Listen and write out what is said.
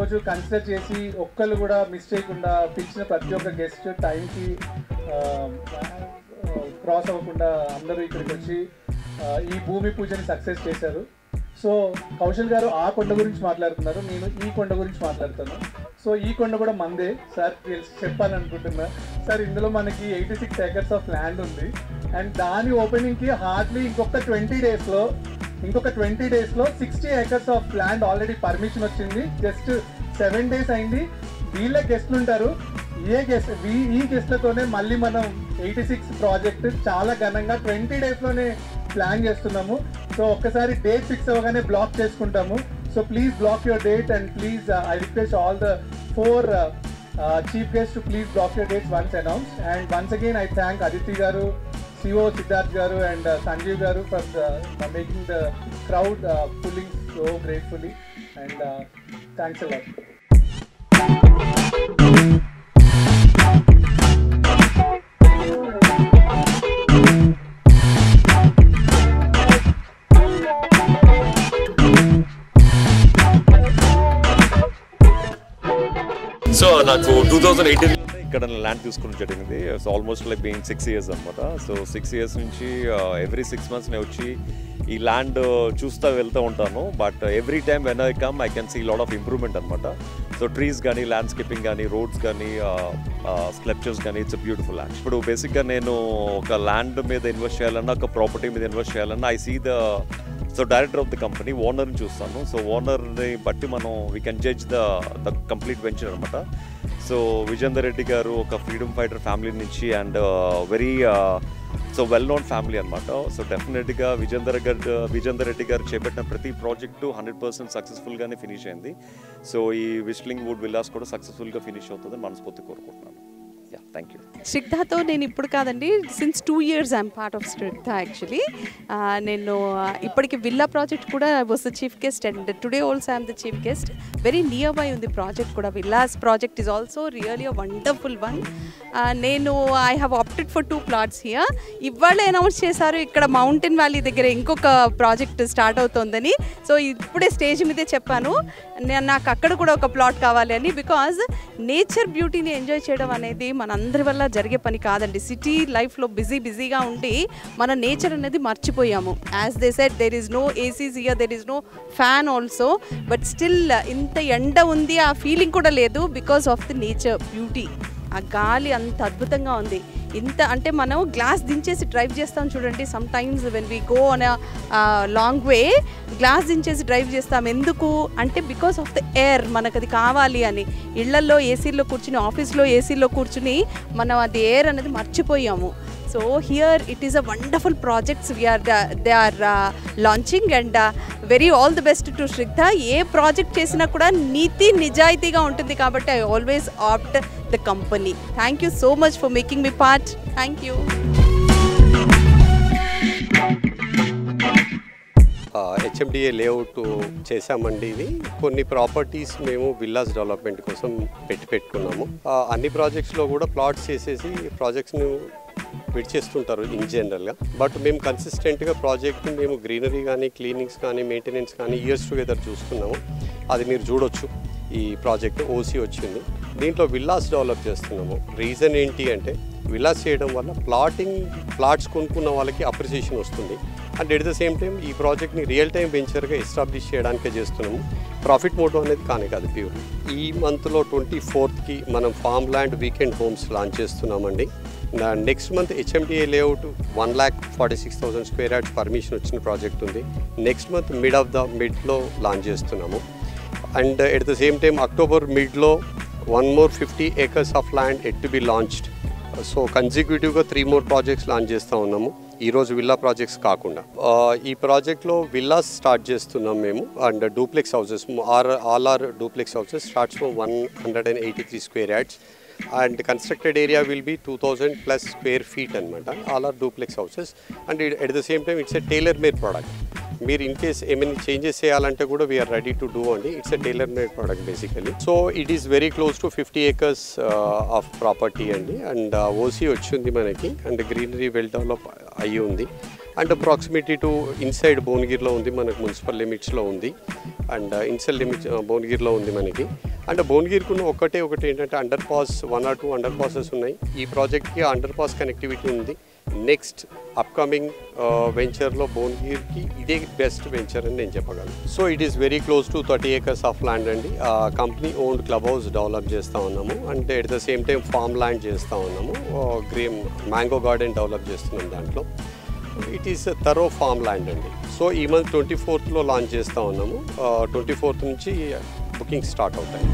ఈరోజు కన్సిడర్ చేసి ఒక్కళ్ళు కూడా మిస్ చేయకుండా పిలిచిన ప్రతి ఒక్క గెస్ట్ టైంకి క్రాస్ అవ్వకుండా అందరూ ఇక్కడికి వచ్చి ఈ భూమి పూజని సక్సెస్ చేశారు. సో కౌశల్ గారు ఆ కొండ గురించి మాట్లాడుతున్నారు, నేను ఈ కొండ గురించి మాట్లాడుతాను. సో ఈ కొండ కూడా మందే సార్ చెప్పాలనుకుంటున్నా. సార్ ఇందులో మనకి 86 acres ఆఫ్ ల్యాండ్ ఉంది అండ్ దాని ఓపెనింగ్కి హార్డ్లీ ఇంకొక 20 డేస్లో 60 acres of land already permission వచ్చింది. జస్ట్ 7 days అయింది. వీళ్ళే గెస్ట్లు ఉంటారు. ఈ గెస్ట్లతోనే మళ్ళీ మనం 86 ప్రాజెక్ట్ చాలా ఘనంగా 20 daysలోనే ప్లాన్ చేస్తున్నాము. సో ఒక్కసారి డేట్ ఫిక్స్ అవ్వగానే బ్లాక్ చేసుకుంటాము. So please block your date and please I request all the 4 chief guests to please block your dates once announced. And once again I thank Aditi garu, CEO Siddharth garu and Sanjeev garu for making the crowd pulling so gratefully and thanks a lot. So నాకు 2018 ఇక్కడ land తీసుకుని జరిగింది. So almost like being 6 years అనమాట. So 6 years నుంచి every 6 months నేను వచ్చి ఈ land చూస్తూ వెళ్తూ ఉంటాను. But every time when I come I can see lot of improvement అనమాట. సో ట్రీస్ కానీ, ల్యాండ్స్కేపింగ్ కానీ, రోడ్స్ కానీ, స్కల్ప్చర్స్ కానీ, ఇట్స్ బ్యూటిఫుల్ ల్యాండ్. ఇప్పుడు బేసిక్గా నేను ఒక ల్యాండ్ మీద ఇన్వెస్ట్ చేయాలన్నా, ఒక ప్రాపర్టీ మీద ఇన్వెస్ట్ చేయాలన్నా I see the director of the company, ఓనర్ని చూస్తాను. సో ఓనర్ని బట్టి మనం we can judge the complete venture అనమాట. సో విజేందర్ రెడ్డి గారు ఒక ఫ్రీడమ్ ఫైటర్ ఫ్యామిలీ నుంచి and very well known family అనమాట. సో డెఫినెట్గా విజేందర్ రెడ్డి గారు చేపట్టిన ప్రతి ప్రాజెక్టు 100% సక్సెస్ఫుల్గానే ఫినిష్ అయింది. సో ఈ విస్లింగ్ వుడ్ విల్లాస్ కూడా సక్సెస్ఫుల్గా ఫినిష్ అవుతుందని మనస్ఫూర్తి కోరుకుంటున్నాను. Thank you. శ్రిగ్ధాతో నేను ఇప్పుడు కాదండి, since 2 years I'm part of Srigdha. Actually నేను ఇప్పటికి విల్లా ప్రాజెక్ట్ కూడా was the chief guest and today also I'm the chief guest. Very near by ఉంది ప్రాజెక్ట్ కూడా. Villas project is also really a wonderful one. నేను I have opted for 2 plots here. ఇవాళ announce చేశారు ఇక్కడ mountain valley దగ్గర ఇంకొక project start అవుతుందని. So ఇప్పుడే స్టేజ్ మీదే చెప్పాను నాకు అక్కడ కూడా ఒక ప్లాట్ కావాలి అని. బికాజ్ నేచర్ బ్యూటీని ఎంజాయ్ చేయడం అనేది మనందరి వల్ల జరిగే పని కాదండి. సిటీ లైఫ్లో బిజీగా ఉండి మన నేచర్ అనేది మర్చిపోయాము. As they said there is no ACs here, there is no fan also, but still ఇంత ఎండ ఉంది ఆ ఫీలింగ్ కూడా లేదు because of the nature beauty. ఆ గాలి అంత అద్భుతంగా ఉంది. ఇంత అంటే మనం గ్లాస్ దించేసి డ్రైవ్ చేస్తాం చూడండి. Sometimes when we go on long way glass దించేసి డ్రైవ్ చేస్తాం. ఎందుకు అంటే బికాస్ ఆఫ్ ద ఎయిర్, మనకు అది కావాలి అని. ఇళ్లల్లో ఏసీలో కూర్చుని, ఆఫీస్లో ఏసీలో కూర్చుని మనం అది ఎయిర్ అనేది మర్చిపోయాము. So here it is a wonderful projects they are launching and very all the best to Srigdha. ఏ ప్రాజెక్ట్ చేసినా కూడా నీతి నిజాయితీగా ఉంటుంది కాబట్టి I always opt the company. Thank you so much for making me part. Thank you. HMDA layout చేశామండి. ఇది కొన్ని ప్రాపర్టీస్ మేము విల్లాస్ డెవలప్మెంట్ కోసం పెట్టుకున్నాము. అన్ని ప్రాజెక్ట్స్లో కూడా ప్లాట్స్ చేసేసి ప్రాజెక్ట్స్ను విడిచేస్తుంటారు ఇన్ జనరల్గా. బట్ మేము కన్సిస్టెంట్గా ప్రాజెక్ట్ని మేము గ్రీనరీ కానీ, క్లీనింగ్స్ కానీ, మెయింటెనెన్స్ కానీ ఇయర్స్ టుగెదర్ చూస్తున్నాము. అది మీరు చూడొచ్చు. ఈ ప్రాజెక్ట్ ఓసీ వచ్చింది. దీంట్లో విల్లాస్ డెవలప్ చేస్తున్నాము. రీజన్ ఏంటి అంటే విల్లాస్ చేయడం వల్ల ప్లాట్స్ కొనుక్కున్న వాళ్ళకి అప్రిసియేషన్ వస్తుంది. And at the same time ఈ ప్రాజెక్ట్ని రియల్ టైం వెంచర్గా ఎస్టాబ్లిష్ చేయడానికే చేస్తున్నాము. ప్రాఫిట్ మోటో అనేది కాదు ప్యూర్. ఈ మంత్లో 24th మనం farm land weekend homes launch చేస్తున్నామండి. Next month HMDA layout 1,46,000 square yards permission వచ్చిన ప్రాజెక్ట్ ఉంది. నెక్స్ట్ మంత్ మిడ్లో లాంచ్ చేస్తున్నాము. And at the same time October మిడ్లో 1 more 50 acres of land yet to be launched. So కన్సిక్యూటివ్గా 3 more projects launch చేస్తూ ఉన్నాము. ఈరోజు విల్లా ప్రాజెక్ట్స్ కాకుండా ఈ ప్రాజెక్ట్లో విల్లాస్ స్టార్ట్ చేస్తున్నాం మేము. And duplex houses all are duplex houses starts from 183 square yards. And constructed area will be 2,000+ square feet అనమాట. All are duplex houses. And at the same time it's a tailor made product. మీరు in case ఏమైనా changes చేయాలంటే కూడా we are ready to do అండి. It's a tailor made product basically. So it is very close to 50 acres of property అండి. And OC వచ్చింది మనకి. And greenery well develop అయ్యి ఉంది. అండ్ ప్రాక్సిమిటీ టు ఇన్సైడ్ భువనగిరిలో ఉంది, మనకు మున్సిపల్ లిమిట్స్లో ఉంది. అండ్ ఇన్సైడ్ లిమిట్స్ భువనగిరిలో ఉంది మనకి. అండ్ భువనగిరికి ఉన్న ఒకటి ఏంటంటే under pass 1 or 2 under passes ఉన్నాయి. ఈ ప్రాజెక్ట్కి అండర్ పాస్ కనెక్టివిటీ ఉంది. నెక్స్ట్ అప్కమింగ్ వెంచర్లో భువనగిరికి ఇదే బెస్ట్ వెంచర్ అని నేను చెప్పగలను. So it is very close to 30 acres of land అండి. Company owned club house develop చేస్తూ ఉన్నాము. And at the same time farm land చేస్తూ ఉన్నాము. గ్రీన్ మ్యాంగో గార్డెన్ డెవలప్ చేస్తున్నాం దాంట్లో. It is thorough farm land అండి. సో ఈ month 24th launch చేస్తూ ఉన్నాము. 24th నుంచి బుకింగ్ స్టార్ట్ అవుతాయి.